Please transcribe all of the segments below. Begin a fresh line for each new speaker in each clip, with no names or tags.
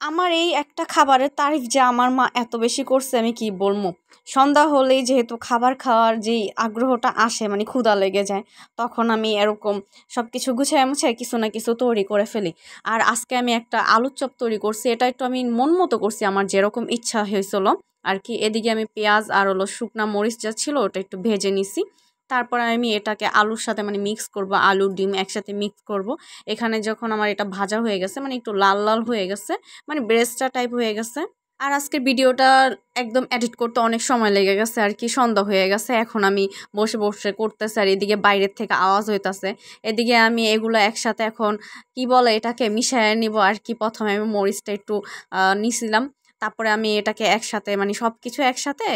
আমার এই একটা খাবারের তারিফ যে আমার মা এত বেশি করছে আমি কি বলবো। সন্ধ্যা হলেই যেহেতু খাবার খাওয়ার যেই আগ্রহটা আসে মানে ক্ষুধা লেগে যায়, তখন আমি এরকম সব কিছু গুছায় মুছায় কিছু না কিছু তৈরি করে ফেলি। আর আজকে আমি একটা আলুর চপ তৈরি করছি, এটা একটু আমি মন মতো করছি, আমার যেরকম ইচ্ছা হয়েছিল আর কি। এদিকে আমি পেঁয়াজ আর হলো শুকনা মরিচ যা ছিল ওটা একটু ভেজে নিছি। তারপর আমি এটাকে আলুর সাথে মানে মিক্স করব, আলু ডিম একসাথে মিক্স করব। এখানে যখন আমার এটা ভাজা হয়ে গেছে মানে একটু লাল লাল হয়ে গেছে, মানে ব্রেস্টা টাইপ হয়ে গেছে। আর আজকের ভিডিওটা একদম এডিট করতে অনেক সময় লেগে গেছে আর কি, সন্ধ্যা হয়ে গেছে। এখন আমি বসে বসে করতেছি আর এদিকে বাইরের থেকে আওয়াজ হইতাছে। এদিকে আমি এগুলো একসাথে এখন কি বলে এটাকে মিশিয়ে নিব আর কি। প্রথমে আমি মরিচটা একটু নিছিলাম, তারপরে আমি এটাকে একসাথে মানে সব কিছু একসাথে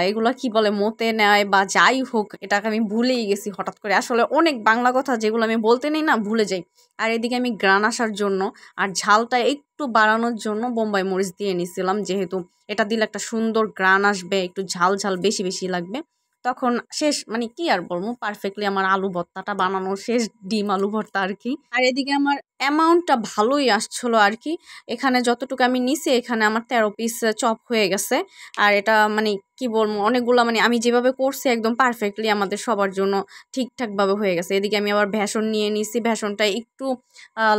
এগুলো কি বলে মতে নেয় বা যাই হোক, এটাকে আমি ভুলেই গেছি হঠাৎ করে। আসলে অনেক বাংলা কথা যেগুলো আমি বলতে নেই না ভুলে যাই। আর এদিকে আমি গ্রান আসার জন্য আর ঝালটা একটু বাড়ানোর জন্য বোম্বাই মরিচ দিয়ে নিছিলাম, যেহেতু এটা দিলে একটা সুন্দর গ্রান আসবে, একটু ঝাল ঝাল বেশি বেশি লাগবে। তখন শেষ মানে কি আর বলবো, পারফেক্টলি আমার আলু ভর্তাটা বানানো শেষ, ডিম আলু ভর্তা আর কি। আর এদিকে আমার অ্যামাউন্টটা ভালোই আসছিল আর কি। এখানে যতটুকু আমি নিছি এখানে আমার 13 পিস চপ হয়ে গেছে। আর এটা মানে কি বলবো অনেকগুলো, মানে আমি যেভাবে করছি একদম পারফেক্টলি আমাদের সবার জন্য ঠিকঠাকভাবে হয়ে গেছে। এদিকে আমি আবার ভেষণ নিয়ে নিছি, ভেষণটা একটু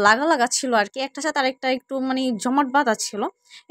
লাগা লাগা ছিল আর কি, একটার সাথে আরেকটা একটু মানে জমাট বাঁধা ছিল।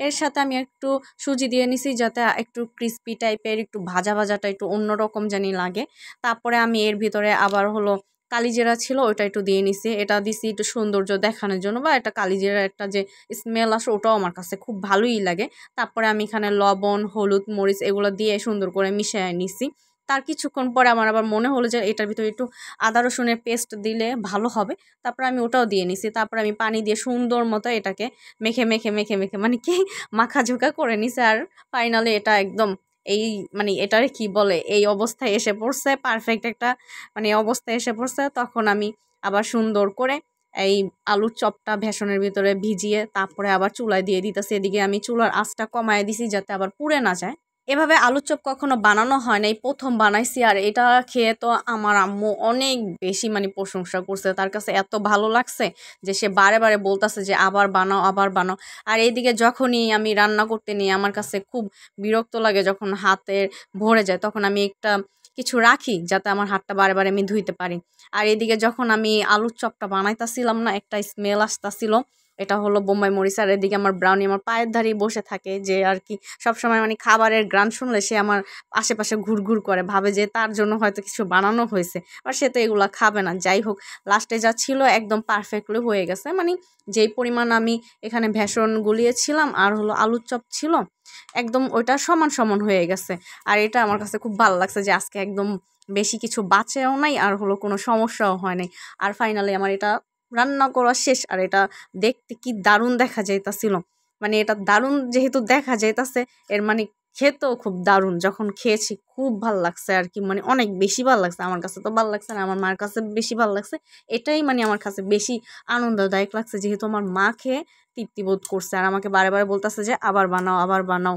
এর সাথে আমি একটু সুজি দিয়ে নিছি যাতে একটু ক্রিস্পি টাইপের, একটু ভাজা ভাজাটা একটু অন্যরকম জানি লাগে। তারপরে আমি এর ভিতরে আবার হলো কালিজিরা ছিল ওটা একটু দিয়ে নিছি, এটা দিছি একটু সৌন্দর্য দেখানোর জন্য, বা একটা কালিজিরার একটা যে স্মেল আসে ওটাও আমার কাছে খুব ভালোই লাগে। তারপরে আমি এখানে লবণ হলুদ মরিচ এগুলো দিয়ে সুন্দর করে মিশিয়ে নিছি। তার কিছুক্ষণ পরে আমার আবার মনে হলো যে এটার ভিতরে একটু আদা রসুনের পেস্ট দিলে ভালো হবে। তারপর আমি ওটাও দিয়ে নিছি। তারপর আমি পানি দিয়ে সুন্দর মতো এটাকে মেখে মেখে মেখে মেখে মানে কি মাখাঝোকা করে নিছে। আর ফাইনালি এটা একদম এই মানে এটারে কি বলে এই অবস্থায় এসে পড়ছে, পারফেক্ট একটা মানে অবস্থায় এসে পড়ছে। তখন আমি আবার সুন্দর করে এই আলুর চপটা ভেষণের ভিতরে ভিজিয়ে তারপরে আবার চুলায় দিয়ে দিতেছি। এদিকে আমি চুলার আঁচটা কমায় দিছি যাতে আবার পুড়ে না যায়। এভাবে আলুর চপ কখনো বানানো হয় না, এই প্রথম বানাইছি। আর এটা খেয়ে তো আমার আম্মু অনেক বেশি মানে প্রশংসা করছে, তার কাছে এত ভালো লাগছে যে সে বারে বারে বলতেছে যে আবার বানাও আবার বানাও। আর এইদিকে যখনই আমি রান্না করতে নিই আমার কাছে খুব বিরক্ত লাগে, যখন হাতের ভরে যায় তখন আমি একটা কিছু রাখি যাতে আমার হাতটা বারে বারে আমি ধুইতে পারি। আর এদিকে যখন আমি আলুর চপটা বানাইতাছিলাম না একটা স্মেল আসতাছিল, এটা হলো বোম্বাই মরিচ। আর এদিকে আমার ব্রাউনি আমার পায়ের ধারেই বসে থাকে, যে আর কি সবসময় মানে খাবারের গ্রান শুনলে সে আমার আশেপাশে ঘুরঘুর করে, ভাবে যে তার জন্য হয়তো কিছু বানানো হয়েছে, আর সে তো এগুলা খাবে না। যাই হোক, লাস্টে যা ছিল একদম পারফেক্টলি হয়ে গেছে, মানে যেই পরিমাণ আমি এখানে ভেষণ গুলিয়েছিলাম আর হলো আলুর চপ ছিল একদম ওইটা সমান সমান হয়ে গেছে। আর এটা আমার কাছে খুব ভালো লাগছে যে আজকে একদম বেশি কিছু বাঁচেও নাই আর হলো কোনো সমস্যাও হয় নাই। আর ফাইনালি আমার এটা রান্না করা শেষ। আর এটা দেখতে কি দারুণ দেখা যাইতাছিল, মানে এটা দারুণ যেহেতু দেখা যাইতাছে এর মানে খেতেও খুব দারুণ। যখন খেয়েছি খুব ভাল লাগছে আর কি, মানে অনেক বেশি ভাল লাগছে। আমার কাছে তো ভাল লাগছে না, আমার মার কাছে বেশি ভাল লাগছে। এটাই মানে আমার কাছে বেশি আনন্দদায়ক লাগছে, যেহেতু আমার মা খেয়ে তৃপ্তি বোধ করছে আর আমাকে বারে বারে বলতেছে যে আবার বানাও আবার বানাও।